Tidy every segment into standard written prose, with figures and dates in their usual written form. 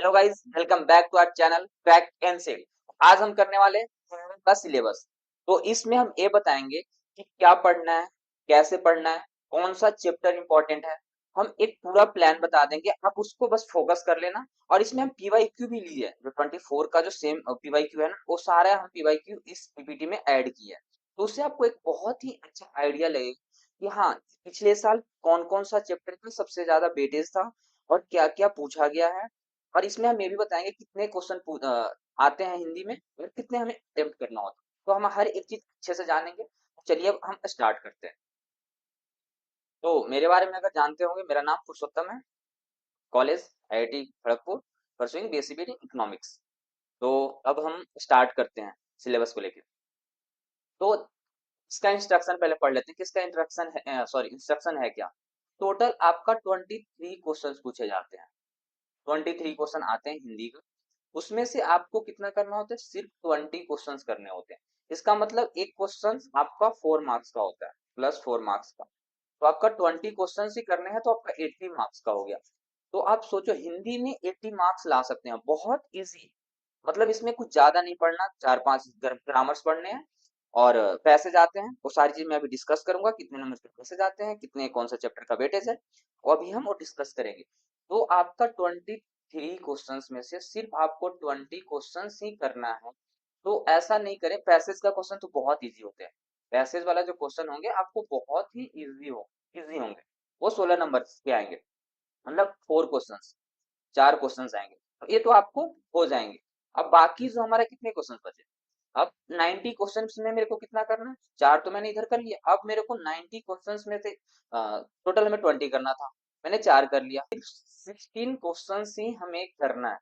Hello guys, welcome back to our channel fact and set. आज हम करने वाले हैं का सिलेबस। तो इसमें हम ये बताएंगे कि क्या पढ़ना है, कैसे पढ़ना है, कौन सा चैप्टर इंपॉर्टेंट है। हम एक पूरा प्लान बता देंगे, आप उसको बस फोकस कर लेना। और इसमें हम पीवाईक्यू भी लिए हैं, जो 24 का जो सेम पीवाईक्यू है ना, वो सारा हम पीवाईक्यू इस पीपीटी में ऐड किया है। तो उससे आपको एक बहुत ही अच्छा आइडिया लगेगा कि हाँ, पिछले साल कौन कौन सा चैप्टर का सबसे ज्यादा वेटेज था और क्या क्या पूछा गया है। और इसमें हम ये भी बताएंगे कितने क्वेश्चन आते हैं हिंदी में और कितने हमें अटेम्प्ट करना होता है। तो हम हर एक चीज अच्छे से जानेंगे। चलिए अब हम स्टार्ट करते हैं। तो मेरे बारे में अगर जानते होंगे, मेरा नाम पुरुषोत्तम है। College IIT Kharagpur, pursuing BSc economics. तो अब हम स्टार्ट करते हैं सिलेबस को लेकर। तो इसका इंस्ट्रक्शन पहले पढ़ लेते हैं कि इसका इंस्ट्रक्शन है, सॉरी इंस्ट्रक्शन है क्या। टोटल आपका 23 क्वेश्चन पूछे जाते हैं। 23 क्वेश्चन आते हैं हिंदी के। उसमें से आपको कितना करना होता है, सिर्फ 20 क्वेश्चंस करने होते हैं। इसका मतलब एक क्वेश्चन आपका 4 मार्क्स का होता है, प्लस 4 मार्क्स का। तो आपका 20 क्वेश्चन ही करने हैं, तो आपका 80 मार्क्स का हो गया। तो आप सोचो, हिंदी में 80 मार्क्स ला सकते हैं, बहुत इजी। मतलब इसमें कुछ ज्यादा नहीं पढ़ना, 4-5 ग्रामर्स पढ़ने हैं। और पैसे जाते हैं, वो सारी चीज मैं अभी डिस्कस करूंगा, कितने नंबर के पैसे जाते हैं, कितने कौन सा चैप्टर का वेटेज है, वो अभी हम वो डिस्कस करेंगे। तो आपका 23 क्वेश्चंस में से सिर्फ आपको 20 क्वेश्चंस ही करना है। तो ऐसा नहीं करें, पैसेज का क्वेश्चन तो बहुत इजी होते हैं। पैसेज वाला जो क्वेश्चन होंगे आपको बहुत ही इजी होंगे। वो 16 नंबर के आएंगे, मतलब 4 क्वेश्चंस, 4 क्वेश्चंस आएंगे। तो ये तो आपको हो जाएंगे। अब बाकी जो हमारे कितने क्वेश्चन बचे, अब 90 क्वेश्चंस में मेरे को कितना करना है, 4 तो मैंने इधर कर लिया। अब मेरे को 90 क्वेश्चंस में से टोटल हमें 20 करना था, मैंने 4 कर लिया। सिर्फ 16 क्वेश्चंस ही हमें करना है,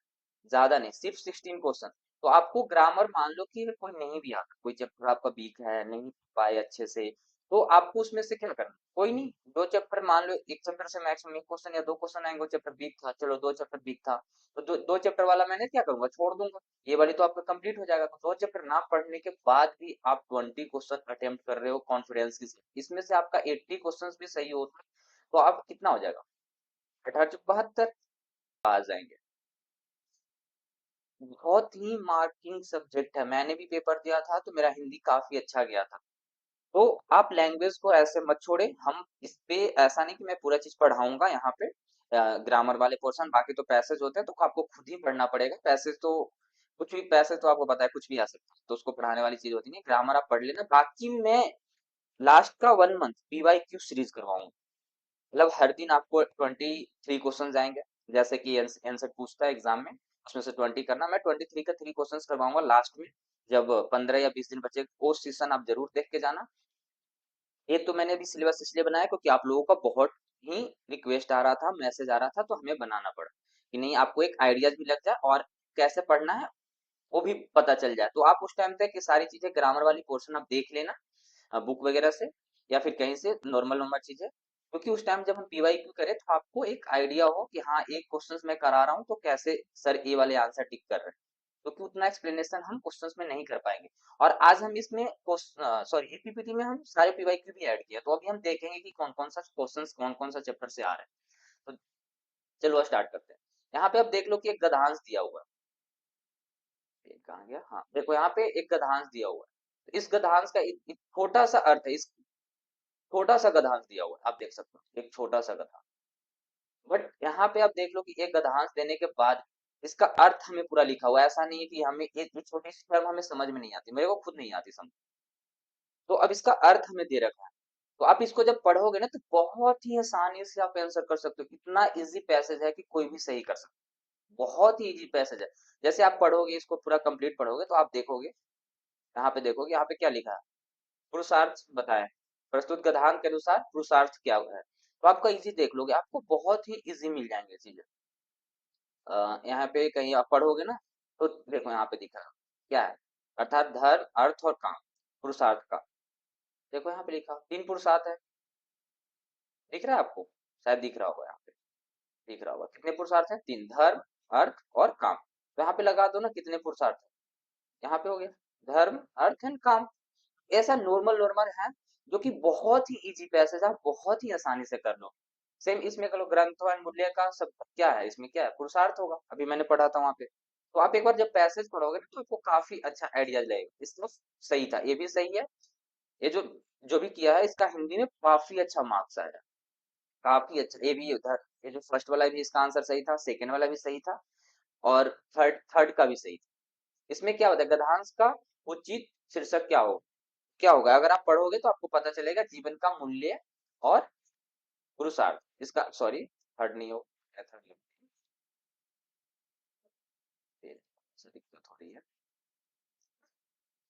ज्यादा नहीं, सिर्फ 16 क्वेश्चन। तो आपको ग्रामर मान लो कि कोई नहीं भी आता, कोई चैप्टर आपका वीक है, नहीं पाए अच्छे से, तो आपको उसमें से क्या करना, कोई नहीं, 2 चैप्टर मान लो, एक चैप्टर से मैक्सिमम 1 क्वेश्चन या 2 क्वेश्चन आएंगे। वो चैप्टर वीक था, चलो 2 चैप्टर वीक था, तो 2 चैप्टर वाला मैंने क्या करूंगा, छोड़ दूंगा। ये वाली तो आपका कंप्लीट हो जाएगा। तो 2 चैप्टर ना पढ़ने के बाद भी आप 20 क्वेश्चन अटेम्प्ट कर रहे हो कॉन्फिडेंस के साथ, इसमें से आपका 80 क्वेश्चन भी सही होता है, तो आप कितना हो जाएगा, 18 72 आ जाएंगे। बहुत ही मार्किंग सब्जेक्ट है, मैंने भी पेपर दिया था तो मेरा हिंदी काफी अच्छा गया था। तो आप लैंग्वेज को ऐसे मत छोड़े। हम इस पे ऐसा नहीं कि मैं पूरा चीज पढ़ाऊंगा यहाँ पे, ग्रामर वाले पोर्शन, बाकी तो पैसेज होते हैं तो आपको खुद ही पढ़ना पड़ेगा। पैसेज तो कुछ भी, पैसेज तो आपको पता है कुछ भी आ सकता है, तो उसको पढ़ाने वाली चीज होती नहीं, ग्रामर आप पढ़ लेना। बाकी मैं लास्ट का 1 मंथ पीवाईक्यू सीरीज करवाऊंगा। मतलब हर दिन आपको 23 क्वेश्चन आएंगे, जैसे कि आंसर पूछता है एग्जाम में, उसमें से 20 करना। मैं 23 का 3 क्वेश्चन करवाऊंगा लास्ट में, जब 15 या 20 दिन बचे। वो सेशन आप जरूर देख के जाना। ये तो मैंने अभी सिलेबस इसलिए बनाया क्योंकि आप लोगों का बहुत ही रिक्वेस्ट आ रहा था, मैसेज आ रहा था, तो हमें बनाना पड़ा कि नहीं, आपको एक आइडियाज भी लग जाए और कैसे पढ़ना है वो भी पता चल जाए। तो आप उस टाइम तक ये सारी चीजें, ग्रामर वाली पोर्शन आप देख लेना बुक वगैरह से, या फिर कहीं से नॉर्मल नॉर्मल चीजें, क्योंकि उस टाइम जब हम पीवाईक्यू करें तो आपको एक आइडिया हो कि हाँ, एक क्वेश्चंस मैं करा रहा हूँ तो कैसे सर ए वाले आंसर टिक कर रहे हैं। क्योंकि उतना एक्सप्लेनेशन हम क्वेश्चंस में नहीं कर पाएंगे। और आज हम इसमें सॉरी पीपीटी में हम सारे पीवाईक्यू भी ऐड किया, तो अभी हम देखेंगे कि कौन कौन सा क्वेश्चंस कौन कौन सा चैप्टर से आ रहे हैं। तो चलो स्टार्ट करते हैं। यहाँ पे आप देख लो कि एक गधांश दिया हुआ है, एक कहाँ गया, हाँ देखो यहाँ पे एक गधांश दिया हुआ है। तो इस गधांश का एक छोटा सा अर्थ है, इस छोटा सा गधांश दिया हुआ है, आप देख सकते हो एक छोटा सा गधांश। बट यहाँ पे आप देख लो कि एक गधांश देने के बाद इसका अर्थ हमें पूरा लिखा हुआ है। ऐसा नहीं है कि हमें एक छोटी सी टर्म हमें समझ में नहीं आती, मेरे को खुद नहीं आती समझ। तो अब इसका अर्थ हमें दे रखा है, तो आप इसको जब पढ़ोगे ना तो बहुत ही आसानी से आप आंसर कर सकते हो। इतना इजी पैसेज है कि कोई भी सही कर सकता है, बहुत ही इजी पैसेज है। जैसे आप पढ़ोगे, इसको पूरा कंप्लीट पढ़ोगे तो आप देखोगे, यहाँ पे देखोगे, यहाँ पे क्या लिखा है, पुरुषार्थ बताएं, प्रस्तुत कथान के अनुसार पुरुषार्थ क्या है। तो आपका इजी देख लोगे, आपको बहुत ही इजी मिल जाएंगे चीजें। यहाँ पे कहीं आप पढ़ोगे ना, तो देखो यहाँ पे दिखा है क्या है, अर्थात धर्म, अर्थ और काम, पुरुषार्थ का। देखो यहाँ पे लिखा 3 पुरुषार्थ है, दिख रहा है आपको, शायद दिख रहा होगा, यहाँ पे दिख रहा होगा कितने पुरुषार्थ हैं, 3, धर्म, अर्थ और काम। तो यहाँ पे लगा दो ना कितने पुरुषार्थ है, यहाँ पे हो गया धर्म, अर्थ एंड काम। ऐसा नॉर्मल नॉर्मल है, जो कि बहुत ही इजी पैसेज है, बहुत ही आसानी से कर लो। सेम इसमें करो ग्रंथों एंड मूल्य का सब क्या है, इसमें क्या है, पुरुषार्थ होगा, अभी मैंने पढ़ा था वहां पे। तो आप एक बार जब पैसेज पढ़ोगे ना तो आपको काफी अच्छा आइडिया लगेगा। इसमें सही था, ये भी सही है। ये जो जो भी किया है इसका हिंदी में काफी अच्छा मार्क्स आया, काफी अच्छा। ये भी उधर, ये जो फर्स्ट वाला भी इसका आंसर सही था, सेकंड वाला भी सही था, और थर्ड थर्ड का भी सही था। इसमें क्या होता है, गद्यांश का उचित शीर्षक क्या होगा, अगर आप पढ़ोगे तो आपको पता चलेगा जीवन का मूल्य और पुरुषार्थ। इसका सॉरी, थर्ड नहीं हो, थर्ड दिक्कत हो रही है,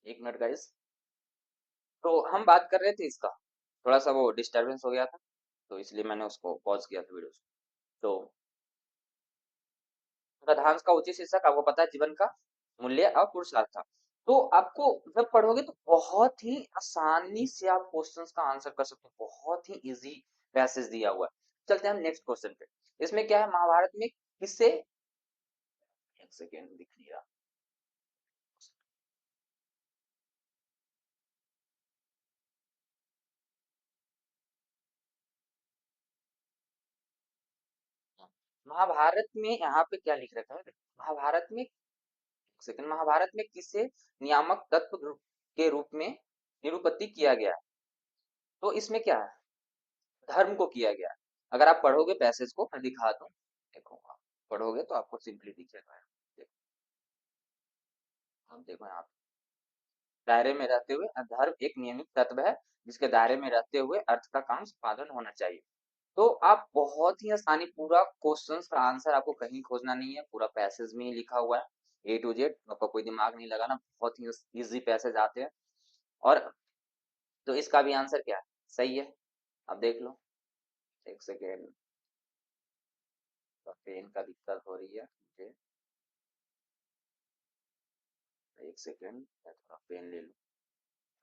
एक मिनट गाइस। तो हम बात कर रहे थे इसका, थोड़ा सा वो डिस्टरबेंस हो गया था, तो इसलिए मैंने उसको पॉज किया था वीडियो। तो गद्यांश का उचित शीर्षक आपको पता है, जीवन का मूल्य और पुरुषार्थ था। तो आपको जब पढ़ोगे तो बहुत ही आसानी से आप क्वेश्चंस का आंसर कर सकते हो, बहुत ही इजी पैसेज दिया हुआ है। चलते हैं हम नेक्स्ट क्वेश्चन पे। इसमें क्या है, महाभारत में किससे, एक सेकेंड दिख नहीं रहा। महाभारत में यहाँ पे क्या लिख रखा है, महाभारत में, सेकंड, महाभारत में किसे नियामक तत्व के रूप में निरूपित किया गया है। तो इसमें क्या है, धर्म को किया गया है। अगर आप पढ़ोगे पैसेज को, मैं दिखा दूं, देखो आप पढ़ोगे तो आपको सिंपली दिखेगा। देखो, आप देखो यहाँ पे, दायरे में रहते हुए, धर्म एक नियमित तत्व है जिसके दायरे में रहते हुए अर्थ का काम संपादन होना चाहिए। तो आप बहुत ही आसानी, पूरा क्वेश्चंस का आंसर आपको कहीं खोजना नहीं है, पूरा पैसेज में ही लिखा हुआ है, ए टू जेड, आपका कोई दिमाग नहीं लगाना, बहुत ही इजी पैसेज आते हैं। और तो इसका भी आंसर क्या है, सही है। अब देख लो, एक सेकेंड, पेन का दिक्कत हो रही है मुझे, एक सेकेंड मैं थोड़ा पेन ले लूं।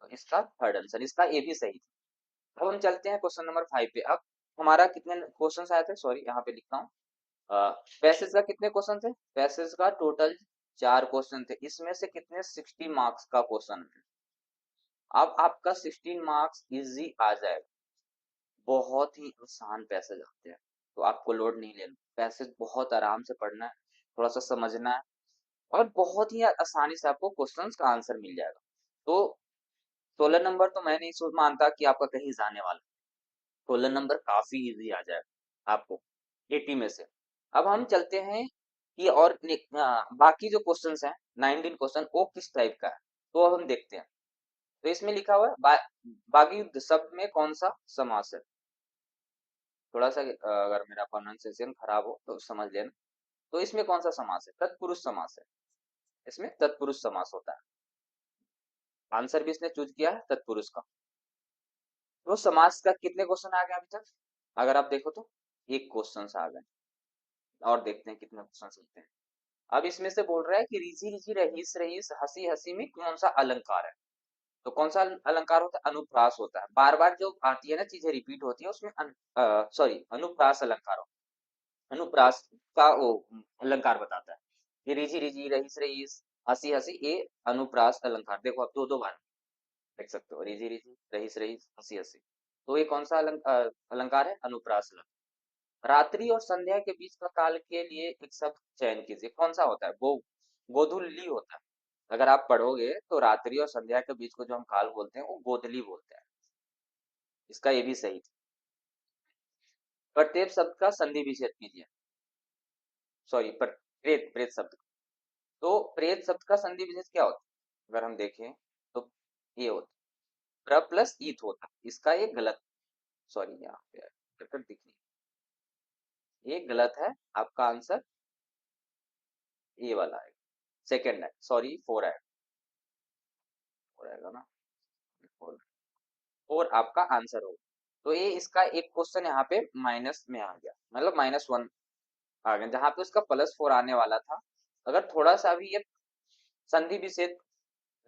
तो इसका थर्ड आंसर, इसका ए भी सही था। अब हम चलते हैं क्वेश्चन नंबर 5 पे। अब हमारा कितने क्वेश्चन आए थे, सॉरी यहाँ पे लिखता हूँ। पैसेज का कितने क्वेश्चन थे, पैसेज का टोटल 4 क्वेश्चन थे, इसमें से कितने 60 मार्क्स का क्वेश्चन है। अब आपका 16 मार्क्स इजी आ जाएगा, बहुत ही आसान पैसेज आते हैं, तो आपको लोड नहीं लेना, पैसेज बहुत आराम से पढ़ना है, थोड़ा सा समझना है, और बहुत ही आसानी से आपको क्वेश्चंस का आंसर मिल जाएगा। तो 16 नंबर तो मैं नहीं सोच मानता कि आपका कहीं जाने वाला, 16 नंबर काफी इजी आ जाएगा आपको 80 में से। अब हम चलते हैं कि और बाकी जो क्वेश्चंस हैं, 19 क्वेश्चन, वो किस टाइप का है, तो अब हम देखते हैं। तो इसमें लिखा हुआ है बाकी शब्द में कौन सा समास है। थोड़ा सा अगर मेरा प्रोनाउंसिएशन खराब हो तो समझ लेना। तो इसमें कौन सा समास है, तत्पुरुष समास है, इसमें तत्पुरुष समास होता है। आंसर भी इसने चूज किया है तत्पुरुष का। तो समास का कितने क्वेश्चन आ गए अभी तक, अगर आप देखो तो एक क्वेश्चन आ गए, और देखते हैं कितने क्वेश्चन होते हैं। अब इसमें से बोल रहा है कि रिझी रिझी रहीस रहीस हंसी हंसी में कौन सा अलंकार है। तो कौन सा अलंकार होता है, अनुप्रास होता है, बार बार जो आती है ना चीजें रिपीट होती है उसमें सॉरी अनुप्रास अलंकार होता है। अनुप्रास का वो अलंकार बताता है, ये रिझी रिझी रहीस रहीस हंसी हंसी, ये अनुप्रास अलंकार। देखो आप दो दो बार देख सकते हो, रिझी रिझी रहीस रहीस हंसी हंसी, तो ये कौन सा अलंकार है, अनुप्रास अलंकार। रात्रि और संध्या के बीच का काल के लिए एक शब्द चयन कीजिए, कौन सा होता है, गोधूली होता है। अगर आप पढ़ोगे तो रात्रि और संध्या के बीच को जो हम काल बोलते हैं वो गोधली बोलते हैं, इसका ये भी सही था। प्रत्येक शब्द का संधि विच्छेद कीजिए, सॉरी पर प्रेत, प्रेत शब्द। तो प्रेत शब्द का संधि विच्छेद क्या होता है, अगर हम देखें तो ये होता है प्र प्लस ईथ होता है, इसका ये गलत, सॉरी यहाँ पे दिख नहीं, ये गलत है, आपका आंसर ये वाला है, सेकंड है, सॉरी फोर है, फोर आएगा ना, फोर, फोर आपका आंसर होगा। तो ये इसका एक क्वेश्चन यहाँ पे माइनस में आ गया, मतलब -1 आ गया, जहां पे उसका +4 आने वाला था। अगर थोड़ा सा भी ये संधि विच्छेद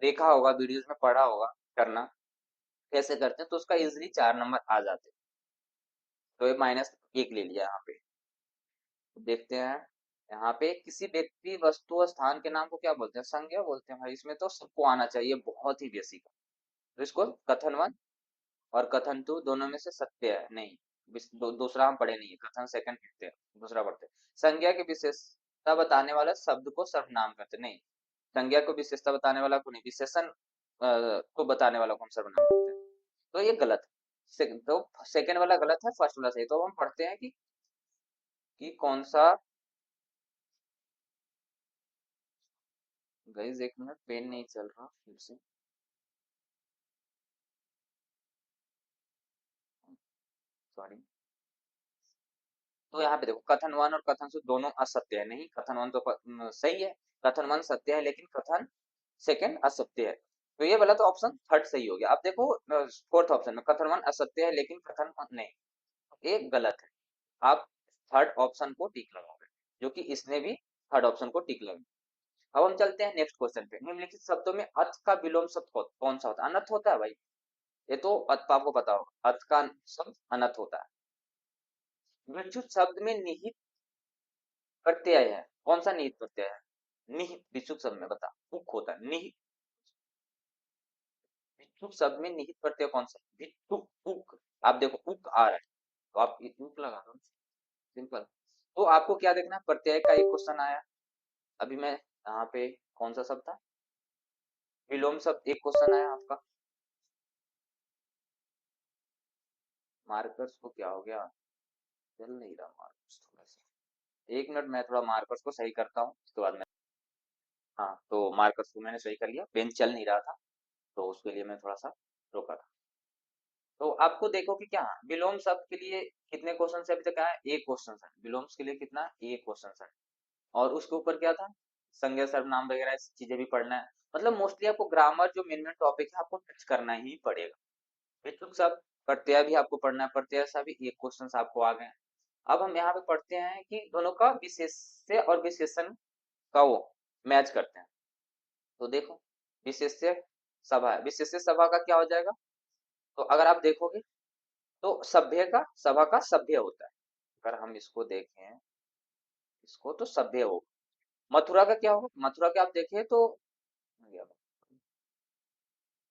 देखा होगा, वीडियोस में पढ़ा होगा करना कैसे करते हैं, तो उसका इजिली 4 नंबर आ जाते। तो ये -1 ले लिया यहाँ पे। देखते हैं यहाँ पे, किसी व्यक्ति वस्तु और स्थान के नाम को क्या बोलते हैं, संज्ञा बोलते हैं भाई, इसमें तो सबको आना चाहिए, बहुत ही बेसिक है। तो इसको कथन 1 और कथन 2 दोनों में से सत्य है नहीं, दूसरा हम पढ़े नहीं है, कथन सेकंड पढ़ते हैं, दूसरा पढ़ते हैं। संज्ञा की विशेषता बताने वाला शब्द को सर्वनाम कहते हैं। नहीं, संज्ञा को विशेषता बताने वाला को नहीं, विशेषण को बताने वाला को हम सर्वनाम कहते हैं। तो ये गलत है। तो सेकंड वाला गलत है, फर्स्ट वाला सही। तो हम पढ़ते हैं कि कौन सा। गाइस एक मिनट, पेन नहीं चल रहा फिर से, सॉरी। तो यहाँ पे देखो, कथन वन और कथन टू दोनों असत्य है। नहीं, कथन वन तो सही है, कथन वन सत्य है, लेकिन कथन सेकंड असत्य है। तो ये वाला तो ऑप्शन थर्ड सही हो गया। अब देखो फोर्थ ऑप्शन में, कथन वन असत्य है लेकिन कथन वन नहीं, ये गलत है। आप थर्ड ऑप्शन को टिक लगाओगे, जो कि इसने भी थर्ड ऑप्शन को टिक लगाया। अब हम चलते हैं नेक्स्ट क्वेश्चन पे। निम्नलिखित शब्दों में अथ का विलोम शब्द कौन सा होता है? अनथ होता है भाई, ये तो अथ आपको पता होगा, अथ का शब्द अनथ होता है। विच्युत शब्द में निहित प्रत्यय है, कौन सा निहित प्रत्यय है? निहित विच्युत शब्द में बता, उक होता है निहित। विच्युत शब्द में निहित प्रत्यय कौन सा? विच्युत उक। आप देखो उक आ रहा है, तो आप उक लगा दो, सिंपल। तो आपको क्या देखना है, प्रत्यय का एक क्वेश्चन आया अभी। मैं यहाँ पे कौन सा शब्द था, विलोम शब्द एक क्वेश्चन आया आपका। मार्कर्स को क्या हो गया, चल नहीं रहा मार्कर्स थोड़ा सा। एक मिनट, मैं थोड़ा मार्कर्स को सही करता हूँ, उसके बाद मैं। हाँ, तो मार्कर्स को मैंने सही कर लिया, पेन चल नहीं रहा था, तो उसके लिए मैं थोड़ा सा रोका था। तो आपको देखो कि क्या विलोम शब्द के लिए कितने क्वेश्चन है अभी तक आया, एक क्वेश्चन है। विलोम के लिए कितना, एक क्वेश्चन है। और उसके ऊपर क्या था, संज्ञा सर्वनाम वगैरह चीजें भी पढ़ना है। मतलब मोस्टली आपको ग्रामर जो मेन मेन टॉपिक है आपको टच करना ही पड़ेगा। विचुक शब्द, प्रत्यय भी आपको पढ़ना है, प्रत्यय से भी एक क्वेश्चन आपको आ गए। अब हम यहाँ पे पढ़ते हैं कि दोनों का विशेष्य और विशेषण का वो मैच करते हैं। तो देखो, विशेष्य सभा है, विशेष्य सभा का क्या हो जाएगा? तो अगर आप देखोगे तो सभ्य का, सभा का सभ्य होता है। अगर हम इसको देखें, इसको तो सभ्य होगा। मथुरा का क्या होगा? मथुरा के आप देखें तो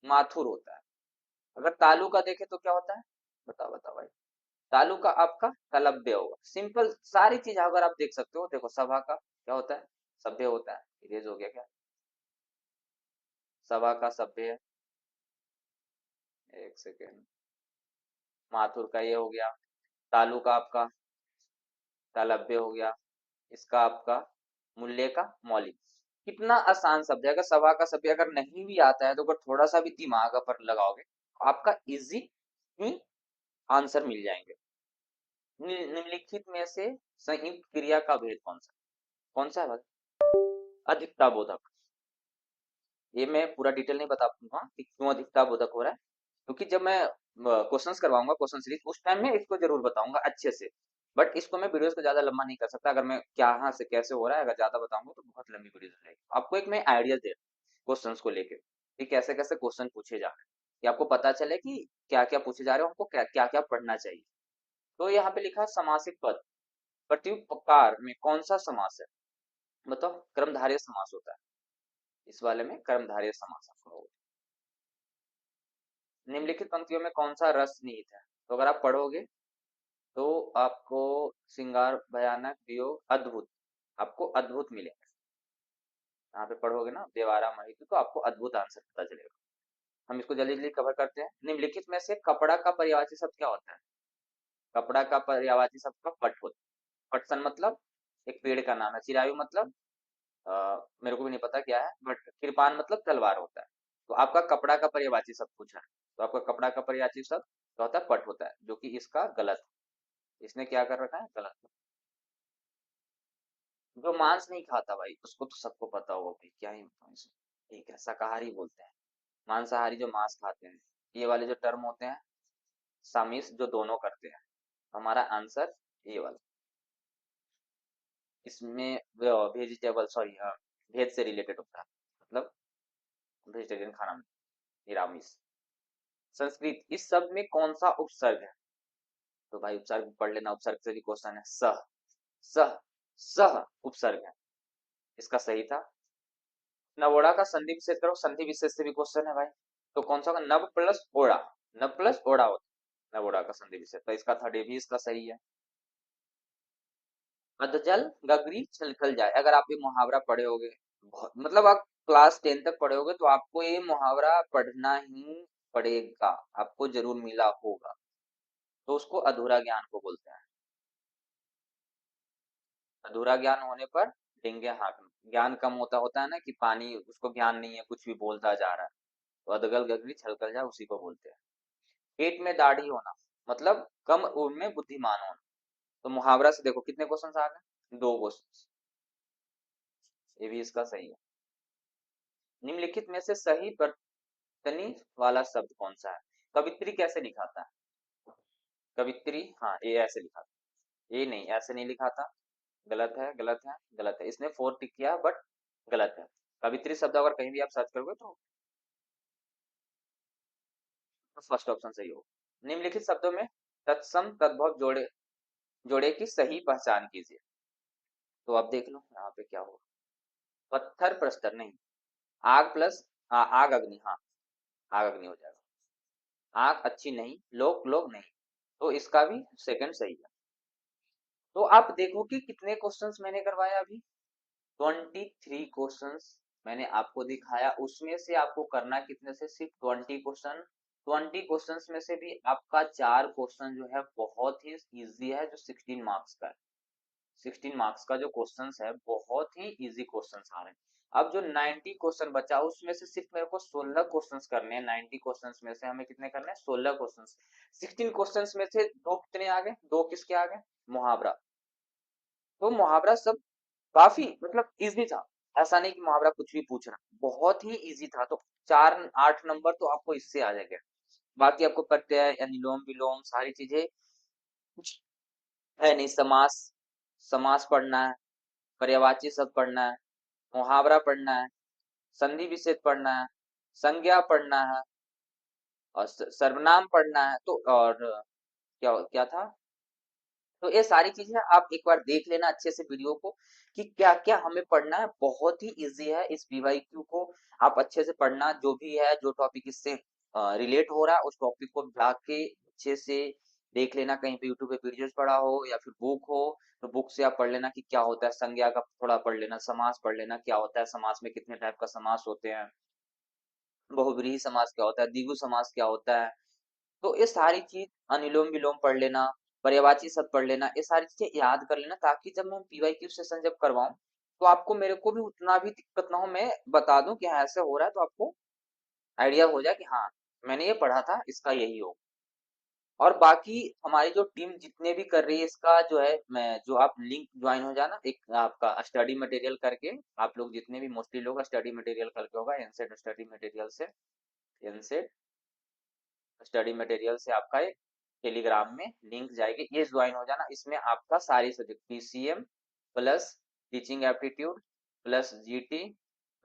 माथुर होता है। अगर तालु का देखें तो क्या होता है? बताओ बताओ भाई। तालु का आपका कलव्य होगा। सिंपल सारी चीज अगर आप देख सकते हो, देखो सभा का क्या होता है? सभ्य होता है। इरेज हो गया क्या? सभा का सभ्य है, एक सेकेंड। माथुर का ये हो गया, तालु का आपका तालव्य हो गया, इसका आपका मूल्य का मौलिक। कितना आसान शब्द है। अगर सभा का सभ्य अगर नहीं भी आता है तो अगर थोड़ा सा भी दिमाग पर लगाओगे, आपका इजी ही आंसर मिल जाएंगे। निम्नलिखित में से संयुक्त क्रिया का भेद कौन सा है भाई? अधिकता बोधक। ये मैं पूरा डिटेल नहीं बता पाऊंगा कि क्यों अधिकता बोधक हो रहा है, क्योंकि जब मैं क्वेश्चंस करवाऊंगा, क्वेश्चन सीरीज, उस टाइम में इसको जरूर बताऊंगा अच्छे से। बट इसको मैं वीडियोस को ज्यादा लंबा नहीं कर सकता। अगर मैं क्या कहाँ से कैसे हो रहा है अगर ज्यादा बताऊंगा तो बहुत लंबी वीडियो हो जाएगी। आपको एक मैं आइडिया दे क्वेश्चंस को लेके कि कैसे कैसे क्वेश्चन पूछे जा रहे हैं, कि आपको पता चले कि क्या क्या पूछे जा रहे हो, हमको क्या क्या क्या पढ़ना चाहिए। तो यहाँ पे लिखा है समासिक पद, प्रत्युपकार में कौन सा समास है? बताओ। कर्मधारय समास होता है, इस वाले में कर्मधारय समास आपका होगा। निम्नलिखित पंक्तियों में कौन सा रस निहित है? तो अगर आप पढ़ोगे तो आपको श्रृंगार, भयानक, वियोग, अद्भुत, आपको अद्भुत मिलेगा। यहाँ पे पढ़ोगे ना देवारा महित, तो आपको अद्भुत आंसर पता चलेगा। हम इसको जल्दी जल्दी कवर करते हैं। निम्नलिखित में से कपड़ा का पर्यायवाची शब्द क्या होता है? कपड़ा का पर्यायवाची शब्द का पट होता है। पटसन मतलब एक पेड़ का नाम है। चिरायु मतलब मेरे को भी नहीं पता क्या है, बट कृपान मतलब तलवार होता है। तो आपका कपड़ा का पर्यायवाची शब्द पूछा है, तो आपका कपड़ा का पर्यायवाची शब्द क्या होता है? पट होता है, जो कि इसका गलत है। इसने क्या कर रखा है? गलत। जो मांस नहीं खाता भाई उसको तो सबको पता होगा भाई, क्या ही बताऊं इसमें। ठीक है, शाकाहारी बोलते हैं। मांसाहारी जो मांस खाते हैं, ये वाले जो टर्म होते हैं सामिस, जो दोनों करते हैं। हमारा आंसर ये वाला। इसमें वेजिटेबल, सॉरी, वेज से रिलेटेड होता है, मतलब वेजिटेरियन खाना में, निरामिष। संस्कृत, इस शब्द में कौन सा उपसर्ग है? तो भाई उपसर्ग पढ़ लेना, उपसर्ग से भी क्वेश्चन है। सह, सह, सह उपसर्ग है, इसका सही था। नवोड़ा का संधि विच्छेद करो, संधि विच्छेद से भी क्वेश्चन है भाई। तो कौन सा होगा? नव प्लस ओड़ा, नव प्लस ओड़ा होता है। नवोढ़ा का संधि विच्छेद, तो इसका थर्ड भी इसका सही है। अधजल गगरी छलकल जाए, अगर आप ये मुहावरा पढ़े होगे, बहुत मतलब आप क्लास 10 तक पढ़े होगे तो आपको ये मुहावरा पढ़ना ही पड़ेगा, आपको जरूर मिला होगा। तो उसको अधूरा ज्ञान को बोलते हैं। अधूरा ज्ञान होने पर डिंगे हाँकना, ज्ञान कम होता होता है ना कि पानी उसको ज्ञान नहीं है, कुछ भी बोलता जा रहा है, तो अधगल गगरी छलकल जाए उसी को बोलते हैं। पेट में दाढ़ी होना, मतलब कम उम्र में बुद्धिमान होना। तो मुहावरा से देखो कितने क्वेश्चन आ गए, दो क्वेश्चन, ये भी इसका सही है। निम्नलिखित में से सही वर्तनी वाला शब्द कौन सा है? कवित्री कैसे लिखा था? कवित्री, हाँ ये ऐसे लिखा था, ये नहीं ऐसे नहीं लिखा था, गलत है गलत है गलत है, इसने फोर टिक किया बट गलत है। कवित्री शब्द अगर कहीं भी आप सर्च करोगे तो फर्स्ट ऑप्शन सही हो। निम्नलिखित शब्दों में तत्सम तद्भव जोड़े की सही पहचान कीजिए। तो आप देख लो यहाँ पे क्या होगा। पत्थर प्रस्तर नहीं, आग प्लस आग अग्नि, हाँ आग अग्नि हो जाएगा। आंख अच्छी नहीं, लोग लोग नहीं, तो इसका भी सेकंड सही है। तो आप देखो कि कितने क्वेश्चंस मैंने करवाया अभी, 23 क्वेश्चंस मैंने आपको दिखाया, उसमें से आपको करना कितने से, सिर्फ 20 क्वेश्चन। 20 क्वेश्चंस में से भी आपका 4 क्वेश्चन जो है बहुत ही इजी है, जो 16 मार्क्स का है। 16 मार्क्स का जो क्वेश्चन है बहुत ही इजी क्वेश्चन आ रहे हैं। अब जो 90 क्वेश्चन बचा उसमें से सिर्फ मेरे को 16 क्वेश्चन करने हैं। 90 क्वेश्चन में से हमें कितने करने हैं, 16 क्वेश्चन। 16 क्वेश्चन में से दो कितने आ गए, दो किसके आ गए, मुहावरा। तो मुहावरा सब काफी मतलब इजी था, ऐसा नहीं कि मुहावरा कुछ भी पूछ रहा, बहुत ही इजी था। तो 4 8 नंबर तो आपको इससे आ जाएंगे। बाकी आपको प्रत्यय अनुलोम विलोम सारी चीजें कुछ है नहीं, समास, समास पढ़ना है, पर्यायवाची शब्द पढ़ना है, मुहावरा पढ़ना है, संधि विच्छेद पढ़ना है, संज्ञा पढ़ना है और सर्वनाम पढ़ना है। तो और क्या क्या था, तो ये सारी चीजें आप एक बार देख लेना अच्छे से वीडियो को कि क्या क्या हमें पढ़ना है। बहुत ही इजी है, इस पीवाईक्यू को आप अच्छे से पढ़ना, जो भी है जो टॉपिक इससे रिलेट हो रहा है उस टॉपिक को जाके अच्छे से देख लेना, कहीं पे यूट्यूब पे वीडियोस पढ़ा हो या फिर बुक हो तो बुक से आप पढ़ लेना कि क्या होता है, संज्ञा का थोड़ा पढ़ लेना, समास पढ़ लेना क्या होता है, समास में कितने टाइप का समास होते हैं, बहुब्रीहि समास क्या होता है, द्विगु समास क्या होता है। तो ये सारी चीज अनुलोम विलोम पढ़ लेना, पर्यायवाची शब्द पढ़ लेना, ये सारी चीजें याद कर लेना, ताकि जब मैं पीवाईक्यू सेशन जब करवाऊं तो आपको मेरे को भी उतना भी दिक्कत ना हो, मैं बता दूं कि हाँ ऐसे हो रहा है, तो आपको आइडिया हो जाए कि हाँ मैंने ये पढ़ा था इसका यही हो। और बाकी हमारी जो टीम जितने भी कर रही है इसका जो है, मैं जो आप लिंक ज्वाइन हो जाना, एक आपका स्टडी मटेरियल करके, आप लोग जितने भी मोस्टली लोग स्टडी मटेरियल करके होगा, एनसेट स्टडी मटेरियल से, एनसेट स्टडी मटेरियल से आपका एक टेलीग्राम में लिंक जाएगी, ये ज्वाइन हो जाना। इसमें आपका सारी subject PCM plus teaching aptitude plus GT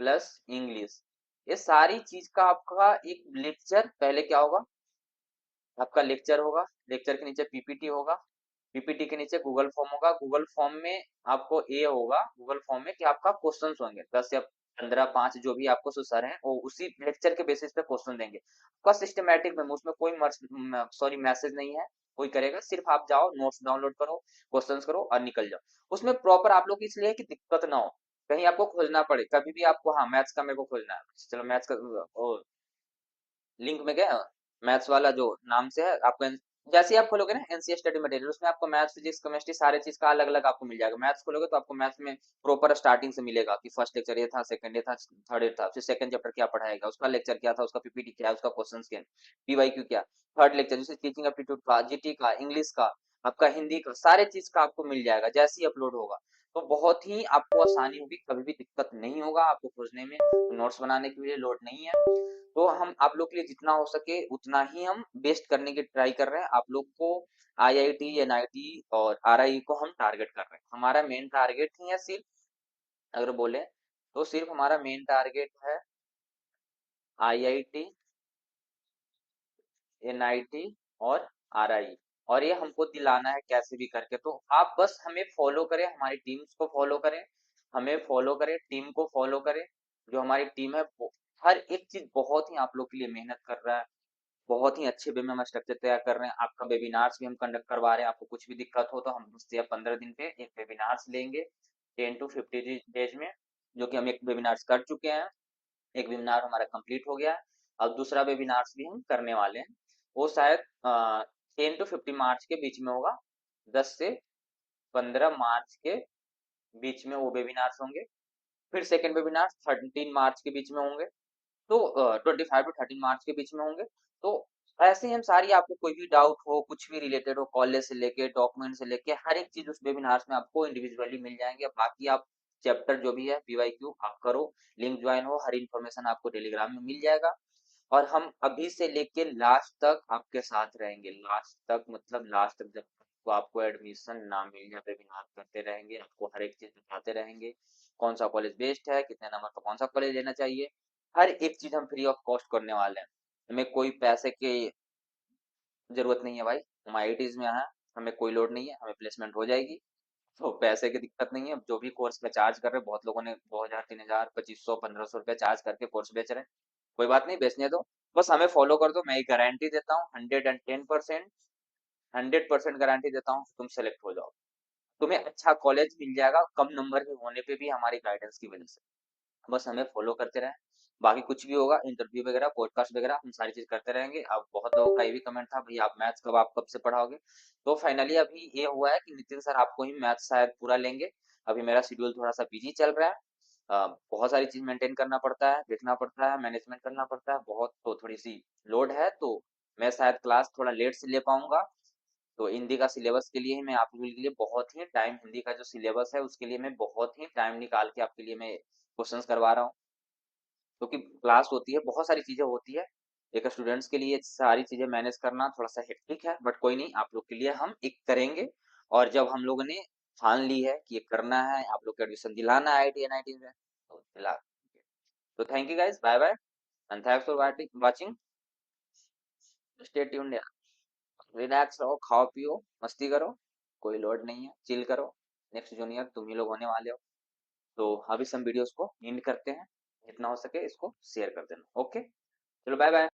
plus English, ये सारी चीज का आपका एक लेक्चर पहले क्या होगा, आपका लेक्चर होगा, लेक्चर के नीचे पीपीटी होगा, पीपीटी के नीचे गूगल फॉर्म होगा, गूगल फॉर्म में आपको ये होगा, गूगल फॉर्म में कि आपका क्वेश्चंस होंगे 10 या 15 5 जो भी आपको सर हैं वो उसी लेक्चर के बेसिस पे क्वेश्चन देंगे, आपका सिस्टमैटिक में, उसमें कोई सॉरी मैसेज नहीं है कोई करेगा, सिर्फ आप जाओ नोट्स डाउनलोड करो, क्वेश्चंस करो और निकल जाओ। उसमें प्रॉपर आप लोग इसलिए है कि दिक्कत ना हो, कहीं आपको खोजना पड़े कभी भी आपको, हाँ मैथ्स का मेरे को खोजना है, चलो मैथ्स का लिंक में गए, मैथ्स वाला जो नाम से है आपको जैसे ही आप खोलोगे ना एनसीए स्टडी मटेरियल, उसमें आपको मैथ्स फिजिक्स केमिस्ट्री सारे चीज का अलग अलग आपको मिल जाएगा। मैथ्स खोलोगे तो आपको मैथ्स में प्रॉपर स्टार्टिंग से मिलेगा कि फर्स्ट लेक्चर ये था, सेकंड ये था, थर्ड ये था, फिर सेकंड चैप्टर क्या पढ़ाएगा, उसका लेक्चर क्या था, उसका पीपीटी क्या है, उसका क्वेश्चंस क्या, पीवाईक्यू क्या, थर्ड लेक्चर जैसे टीचिंग एप्टीट्यूड का, जीटी का, इंग्लिश का, आपका हिंदी का, सारे चीज का आपको मिल जाएगा जैसे ही अपलोड होगा। तो बहुत ही आपको आसानी होगी, कभी भी दिक्कत नहीं होगा आपको खोजने में, नोट्स बनाने के लिए लोड नहीं है। तो हम आप लोग के लिए जितना हो सके उतना ही हम बेस्ट करने की ट्राई कर रहे हैं। आप लोग को आईआईटी, एनआईटी और आरआई को हम टारगेट कर रहे हैं, हमारा मेन टारगेट ही है सिर्फ, अगर बोले तो सिर्फ हमारा मेन टारगेट है आईआईटी, एनआईटी और आरआई, और ये हमको दिलाना है कैसे भी करके। तो आप बस हमें फॉलो करें, हमारी टीम्स को फॉलो करें, हमें फॉलो करें, टीम को फॉलो करें। जो हमारी टीम है हर एक चीज बहुत ही आप लोग के लिए मेहनत कर रहा है, बहुत ही अच्छे वे में हम स्ट्रक्चर तैयार कर रहे हैं। आपका वेबिनार्स भी हम कंडक्ट करवा रहे हैं। आपको कुछ भी दिक्कत हो तो हम 10 या 15 दिन पे एक वेबिनार्स लेंगे 10 टू 50 डेज में, जो कि हम एक वेबिनार्स कर चुके हैं। एक वेबिनार हमारा कंप्लीट हो गया है। अब दूसरा वेबिनार्स भी हम करने वाले हैं। वो शायद 10 टू 50 मार्च के बीच में होगा। 10 से 15 मार्च के बीच में वो वेबिनार्स होंगे। फिर सेकेंड वेबिनार 13 मार्च के बीच में होंगे। तो 25 टू 13 मार्च के बीच में होंगे। तो ऐसे ही हम सारी, आपको कोई भी डाउट हो, कुछ भी रिलेटेड हो, कॉलेज से लेके डॉक्यूमेंट से लेके हर एक चीज उस वेबिनार्स में आपको इंडिविजुअली मिल जाएंगे। बाकी आप चैप्टर जो भी है पीवाईक्यू आप करो, लिंक ज्वाइन हो, हर इन्फॉर्मेशन आपको टेलीग्राम में मिल जाएगा। और हम अभी से लेके लास्ट तक आपके साथ रहेंगे, लास्ट तक मतलब लास्ट तक, जब तक को आपको एडमिशन ना मिल जाए वेबिनार करते रहेंगे, आपको हर एक चीज बताते रहेंगे। कौन सा कॉलेज बेस्ट है, कितने नंबर का कौन सा कॉलेज लेना चाहिए, हर एक चीज हम फ्री ऑफ कॉस्ट करने वाले हैं। हमें कोई पैसे की जरूरत नहीं है भाई, हम आईआईटीज में हैं, हमें कोई लोड नहीं है, हमें प्लेसमेंट हो जाएगी। तो पैसे की दिक्कत नहीं है। जो भी कोर्स पे चार्ज कर रहे हैं, बहुत लोगों ने 2000 3000 2500 1500 रुपए चार्ज करके कोर्स बेच रहे हैं। कोई बात नहीं, बेचने दो, बस हमें फॉलो कर दो। मैं एक गारंटी देता हूँ, 110%, 100% गारंटी देता हूँ, तुम सेलेक्ट हो जाओ। तुम्हें अच्छा कॉलेज मिल जाएगा कम नंबर के होने पे भी, हमारी गाइडेंस की वजह से। बस हमें फॉलो करते रहें। बाकी कुछ भी होगा, इंटरव्यू वगैरह, पॉडकास्ट वगैरह, हम सारी चीज करते रहेंगे। अब बहुत लोगों का ये भी कमेंट था, भैया आप मैथ्स कब, आप कब से पढ़ाओगे। तो फाइनली अभी ये हुआ है कि नितिन सर आपको ही मैथ्स शायद पूरा लेंगे। अभी मेरा शेड्यूल थोड़ा सा बिजी चल रहा है। बहुत सारी चीज मेंटेन करना पड़ता है, देखना पड़ता है, मैनेजमेंट करना पड़ता है बहुत, तो थोड़ी सी लोड है। तो मैं शायद क्लास थोड़ा लेट से ले पाऊंगा। तो हिंदी का सिलेबस के लिए ही मैं आप लोगों के लिए बहुत ही टाइम, हिंदी का जो सिलेबस है उसके लिए मैं बहुत ही टाइम निकाल के आपके लिए मैं क्वेश्चंस करवा रहा हूँ। क्योंकि क्लास होती है, बहुत सारी चीजें होती है, एक स्टूडेंट्स के लिए सारी चीजें मैनेज करना थोड़ा सा हेक्टिक है, बट कोई नहीं, आप लोग के लिए हम एक करेंगे। और जब हम लोगों ने ठान ली है कि ये करना है, आप लोग को एडमिशन दिलाना है आईआईटी एनआईटी में, तो दिला। तो thank you guys, bye bye, and thanks for watching. Stay tuned, relax रहो, खाओ पियो, मस्ती करो, कोई लोड नहीं है, चिल करो। नेक्स्ट जूनियर तुम ही लोग होने वाले हो। तो अभी हम वीडियोस को एंड करते हैं, जितना हो सके इसको शेयर कर देना। ओके, चलो बाय बाय।